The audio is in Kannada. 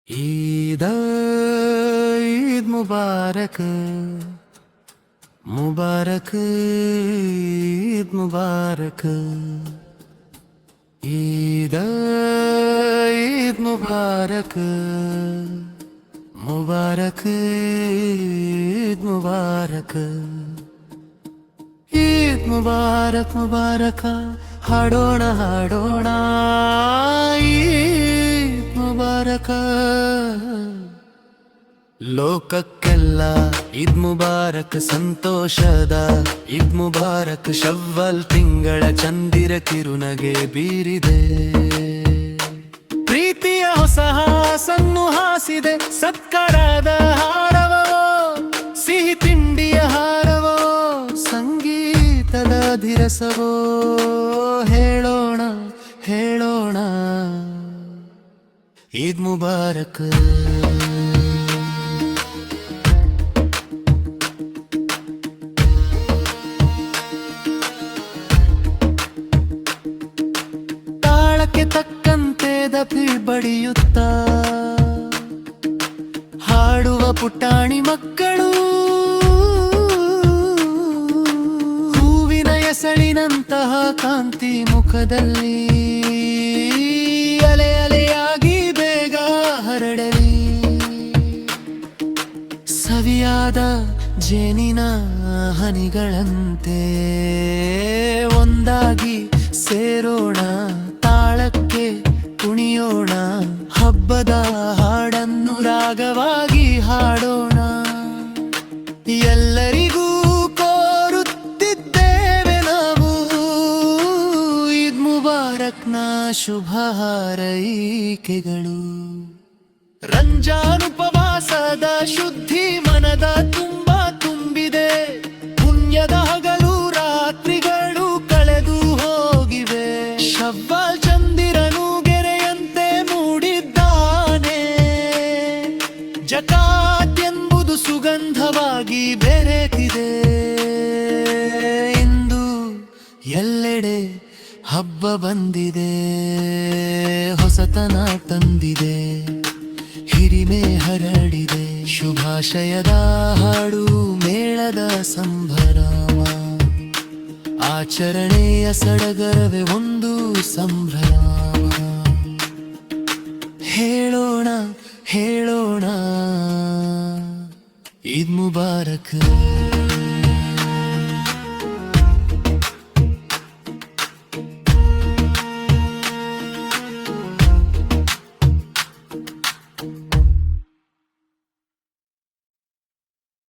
ईद ईद मुबारक मुबारक ईद मुबारक ईद ईद मुबारक मुबारक ईद मुबारक ईद मुबारक मुबारक ಹಾಡೋಣ ಹಾಡೋಣ ಈದ್ ಮುಬಾರಕ ಲೋಕಕ್ಕೆಲ್ಲ ಈದ್ ಮುಬಾರಕ್ ಸಂತೋಷದ ಈದ್ ಮುಬಾರಕ್ ಶವ್ವಲ್ ತಿಂಗಳ ಚಂದಿರ ಕಿರುನಗೆ ಬೀರಿದೆ ಪ್ರೀತಿಯ ಹೊಸ ಹಾಸನ್ನು ಹಾಸಿದೆ ಸತ್ಕಾರದ ಹಾರವೋ ಸಿಹಿ ತಿಂಡಿಯ ಹಾರವೋ ಸಂಗೀತದ ಧಿರಸವೋ ಹೇಳೋಣ ಹೇಳೋಣ ಈದ್ ಮುಬಾರಕ್ ತಾಳಕ್ಕೆ ತಕ್ಕಂತೆ ದಪಿ ಬಡಿಯುತ್ತಾ ಹಾಡುವ ಪುಟಾಣಿ ಮಕ್ಕಳು ಎಸಳಿನಂತಹ ಕಾಂತಿ ಮುಖದಲ್ಲಿ ಅಲೆ ಅಲೆಯಾಗಿ ಬೇಗ ಹರಡಲಿ ಸವಿಯಾದ ಜೇನಿನ ಹನಿಗಳಂತೆ ಒಂದಾಗಿ ಸೇರೋಣ ತಾಳಕ್ಕೆ ಕುಣಿಯೋಣ ಹಬ್ಬದ ಹಾಡನ್ನು ರಾಗವಾಗಿ ಹಾಡೋಣ ಎಲ್ಲರಿಗೂ ಶುಭ ಹಾರೈಕೆಗಳು ರಂಜಾನುಪವಾಸದ ಶುದ್ಧಿ ಮನದ ತುಂಬ ತುಂಬಿದೆ ಪುಣ್ಯದ ಹಗಲು ರಾತ್ರಿಗಳು ಕಳೆದು ಹೋಗಿವೆ ಶವ್ವಾಲ್ ಚಂದಿರನು ಗೆರೆಯಂತೆ ಮೂಡಿದ್ದಾನೆ ಜಕಾತ್ ಎಂಬುದು ಸುಗಂಧವಾಗಿ ಬೆರೆತಿದೆ ಇಂದು ಎಲ್ಲೆಡೆ ಹಬ್ಬ ಬಂದಿದೆ ಹೊಸತನ ತಂದಿದೆ ಹಿರಿಮೆ ಹರಡಿದೆ ಶುಭಾಶಯದ ಹಾಡು ಮೇಳದ ಸಂಭ್ರಮ ಆಚರಣೆಯ ಸಡಗರವೇ ಒಂದು ಸಂಭ್ರಮ ಹೇಳೋಣ ಹೇಳೋಣ ಈದ್ ಮುಬಾರಕ್